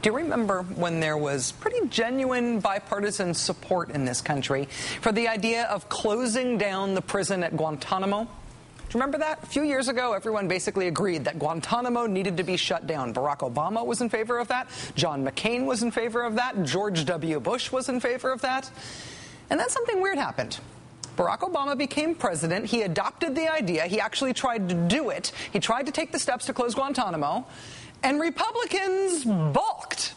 Do you remember when there was pretty genuine bipartisan support in this country for the idea of closing down the prison at Guantanamo? Do you remember that? A few years ago, everyone basically agreed that Guantanamo needed to be shut down. Barack Obama was in favor of that. John McCain was in favor of that. George W. Bush was in favor of that. And then something weird happened. Barack Obama became president. He adopted the idea. He actually tried to do it. He tried to take the steps to close Guantanamo. And Republicans balked.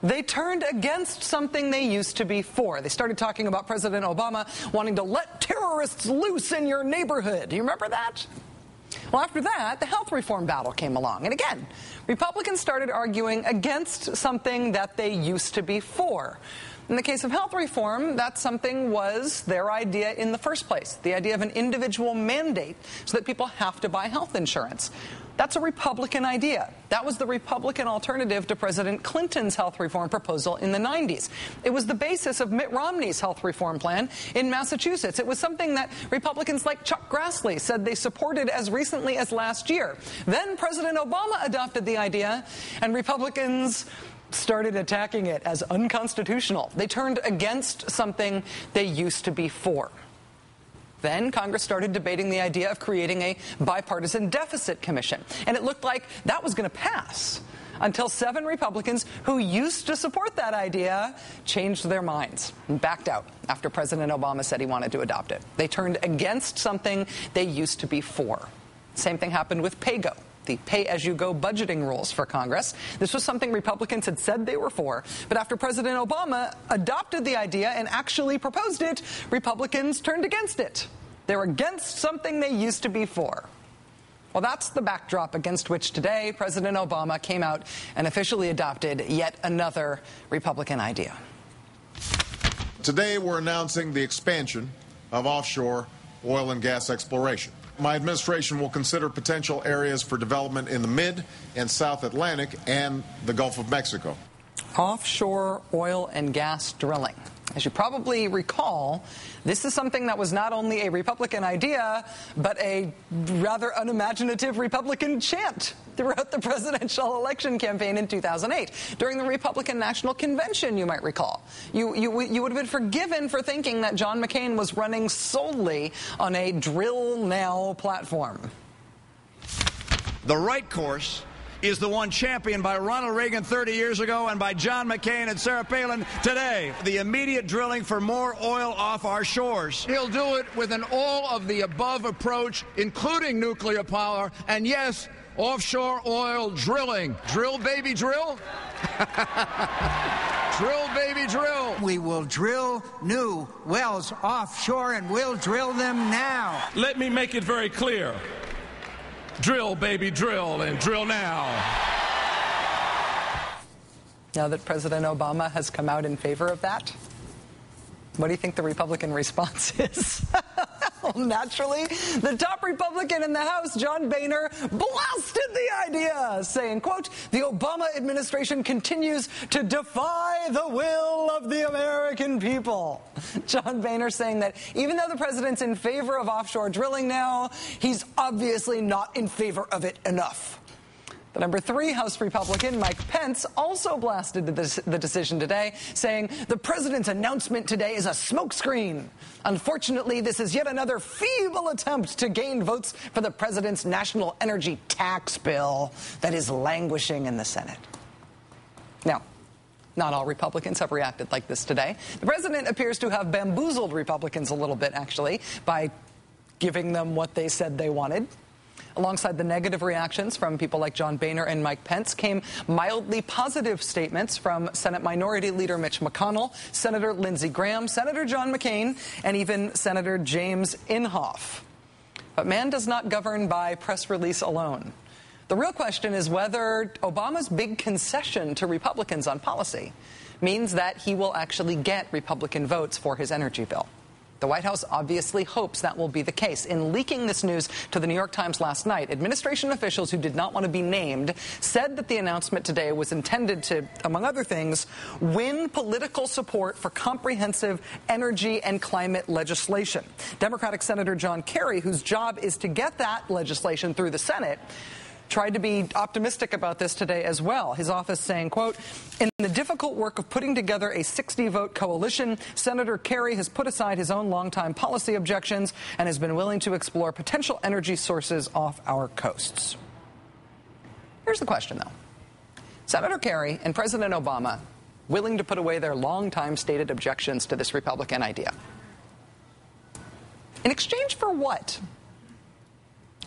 They turned against something they used to be for. They started talking about President Obama wanting to let terrorists loose in your neighborhood. Do you remember that? Well, after that, the health reform battle came along. And again, Republicans started arguing against something that they used to be for. In the case of health reform, that something was their idea in the first place, the idea of an individual mandate so that people have to buy health insurance. That's a Republican idea. That was the Republican alternative to President Clinton's health reform proposal in the 90s. It was the basis of Mitt Romney's health reform plan in Massachusetts. It was something that Republicans like Chuck Grassley said they supported as recently as last year. Then President Obama adopted the idea, and Republicans started attacking it as unconstitutional. They turned against something they used to be for. Then Congress started debating the idea of creating a bipartisan deficit commission. And it looked like that was going to pass until 7 Republicans who used to support that idea changed their minds and backed out after President Obama said he wanted to adopt it. They turned against something they used to be for. Same thing happened with PAYGO, the pay-as-you-go budgeting rules for Congress. This was something Republicans had said they were for, but after President Obama adopted the idea and actually proposed it, Republicans turned against it. They're against something they used to be for. Well, that's the backdrop against which today President Obama came out and officially adopted yet another Republican idea. Today we're announcing the expansion of offshore oil and gas exploration. My administration will consider potential areas for development in the Mid and South Atlantic and the Gulf of Mexico. Offshore oil and gas drilling. As you probably recall, this is something that was not only a Republican idea, but a rather unimaginative Republican chant throughout the presidential election campaign in 2008. During the Republican National Convention, you might recall. You would have been forgiven for thinking that John McCain was running solely on a drill now platform. The right course is the one championed by Ronald Reagan 30 years ago and by John McCain and Sarah Palin today. The immediate drilling for more oil off our shores. He'll do it with an all-of-the-above approach, including nuclear power, and yes, offshore oil drilling. Drill, baby, drill. Drill, baby, drill. We will drill new wells offshore, and we'll drill them now. Let me make it very clear. Drill, baby, drill, and drill now. Now that President Obama has come out in favor of that, what do you think the Republican response is? Well, naturally, the top Republican in the House, John Boehner, blasted the idea, saying, quote, "The Obama administration continues to defy the will of the American people." John Boehner saying that even though the president's in favor of offshore drilling now, he's obviously not in favor of it enough. The number 3 House Republican, Mike Pence, also blasted the decision today, saying the president's announcement today is a smokescreen. Unfortunately, this is yet another feeble attempt to gain votes for the president's national energy tax bill that is languishing in the Senate. Now, not all Republicans have reacted like this today. The president appears to have bamboozled Republicans a little bit, actually, by giving them what they said they wanted. Alongside the negative reactions from people like John Boehner and Mike Pence came mildly positive statements from Senate Minority Leader Mitch McConnell, Senator Lindsey Graham, Senator John McCain, and even Senator James Inhofe. But man does not govern by press release alone. The real question is whether Obama's big concession to Republicans on policy means that he will actually get Republican votes for his energy bill. The White House obviously hopes that will be the case. In leaking this news to the New York Times last night, administration officials who did not want to be named said that the announcement today was intended to, among other things, win political support for comprehensive energy and climate legislation. Democratic Senator John Kerry, whose job is to get that legislation through the Senate, tried to be optimistic about this today as well. His office saying, quote, "In the difficult work of putting together a 60-vote coalition, Senator Kerry has put aside his own longtime policy objections and has been willing to explore potential energy sources off our coasts." Here's the question, though. Senator Kerry and President Obama willing to put away their longtime stated objections to this Republican idea. In exchange for what?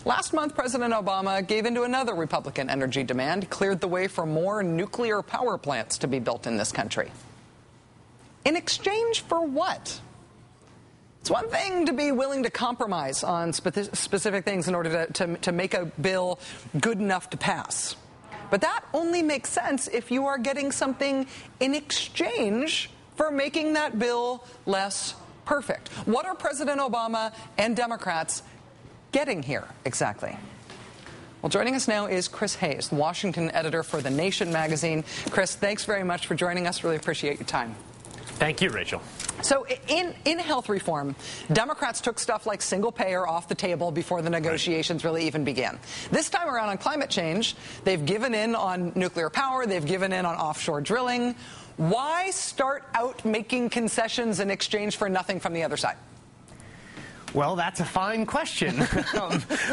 Last month, President Obama gave in to another Republican energy demand, cleared the way for more nuclear power plants to be built in this country. In exchange for what? It's one thing to be willing to compromise on specific things in order to make a bill good enough to pass. But that only makes sense if you are getting something in exchange for making that bill less perfect. What are President Obama and Democrats getting here exactly? Well, joining us now is Chris Hayes, the Washington editor for The Nation magazine. Chris, thanks very much for joining us. Really appreciate your time. Thank you, Rachel. So in health reform, Democrats took stuff like single payer off the table before the negotiations really even began. This time around on climate change, they've given in on nuclear power, they've given in on offshore drilling. Why start out making concessions in exchange for nothing from the other side? Well, that's a fine question.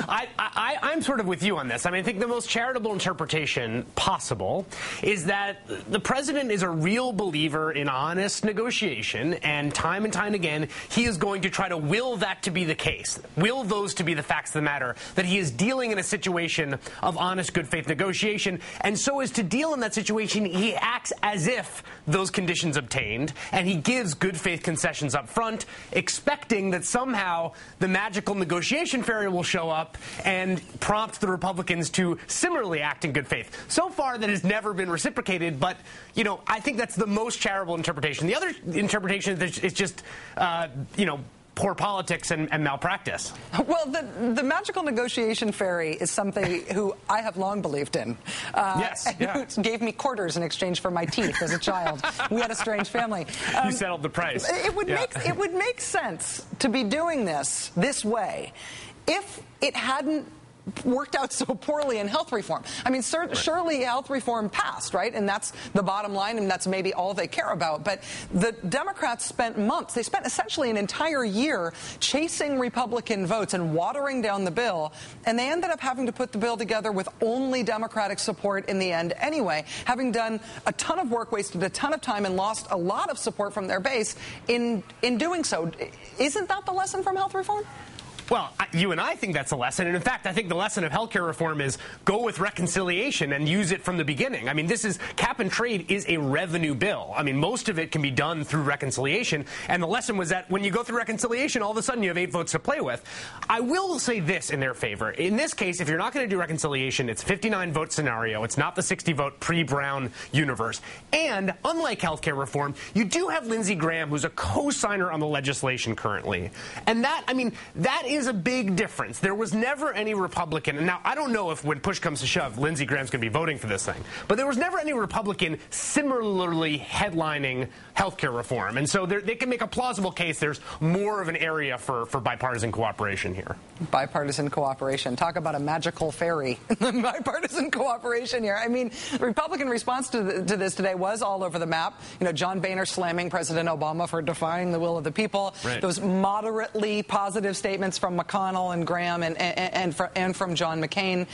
I'm sort of with you on this. I mean, I think the most charitable interpretation possible is that the president is a real believer in honest negotiation, and time again, he is going to try to will that to be the case, will those to be the facts of the matter, that he is dealing in a situation of honest, good faith negotiation, and so as to deal in that situation, he acts as if those conditions obtained, and he gives good faith concessions up front, expecting that somehow the magical negotiation fairy will show up and prompt the Republicans to similarly act in good faith. So far, that has never been reciprocated, but, you know, I think that's the most charitable interpretation. The other interpretation is just, you know, poor politics and malpractice. Well, the magical negotiation fairy is something who I have long believed in. Yes, yeah. Who gave me quarters in exchange for my teeth as a child. We had a strange family. You settled the price. It would make sense to be doing this way if it hadn't worked out so poorly in health reform. I mean, surely health reform passed, right? And that's the bottom line, and that's maybe all they care about. But the Democrats spent months, they spent essentially an entire year chasing Republican votes and watering down the bill, and they ended up having to put the bill together with only Democratic support in the end anyway, having done a ton of work, wasted a ton of time, and lost a lot of support from their base in doing so. Isn't that the lesson from health reform? Well, you and I think that's a lesson. And in fact, I think the lesson of healthcare reform is go with reconciliation and use it from the beginning. I mean, cap and trade is a revenue bill. I mean, most of it can be done through reconciliation. And the lesson was that when you go through reconciliation, all of a sudden you have 8 votes to play with. I will say this in their favor. In this case, if you're not going to do reconciliation, it's a 59-vote scenario. It's not the 60-vote pre-Brown universe. And unlike healthcare reform, you do have Lindsey Graham, who's a co-signer on the legislation currently. And that is a big difference. There was never any Republican, and now I don't know if when push comes to shove, Lindsey Graham's going to be voting for this thing, but there was never any Republican similarly headlining healthcare reform. And so they can make a plausible case there's more of an area for bipartisan cooperation here. Bipartisan cooperation. Talk about a magical fairy. Bipartisan cooperation here. I mean, the Republican response to this today was all over the map. You know, John Boehner slamming President Obama for defying the will of the people. Right. Those moderately positive statements from McConnell and Graham and from John McCain.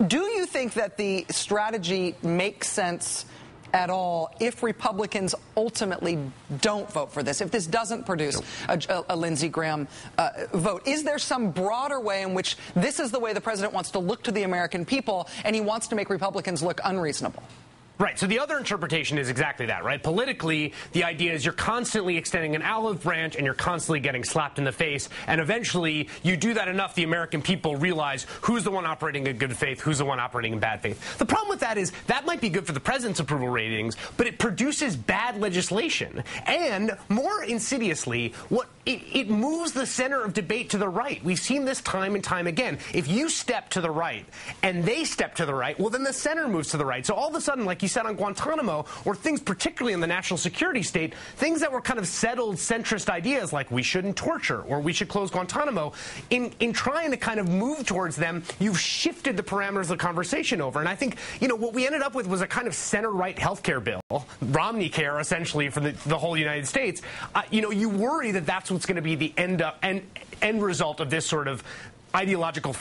Do you think that the strategy makes sense at all if Republicans ultimately don't vote for this, if this doesn't produce a Lindsey Graham vote? Is there some broader way in which this is the way the president wants to look to the American people and he wants to make Republicans look unreasonable? Right. So the other interpretation is exactly that, right? Politically, the idea is you're constantly extending an olive branch and you're constantly getting slapped in the face. And eventually, you do that enough, the American people realize who's the one operating in good faith, who's the one operating in bad faith. The problem with that is that might be good for the president's approval ratings, but it produces bad legislation. And more insidiously, it moves the center of debate to the right. We've seen this time and time again. If you step to the right and they step to the right, well, then the center moves to the right. So all of a sudden, like he said on Guantanamo, or things particularly in the national security state, things that were kind of settled centrist ideas like we shouldn't torture or we should close Guantanamo. In trying to kind of move towards them, you've shifted the parameters of the conversation over. And I think, what we ended up with was a kind of center-right healthcare bill, Romney care essentially for the whole United States. You worry that that's what's going to be the end result of this sort of ideological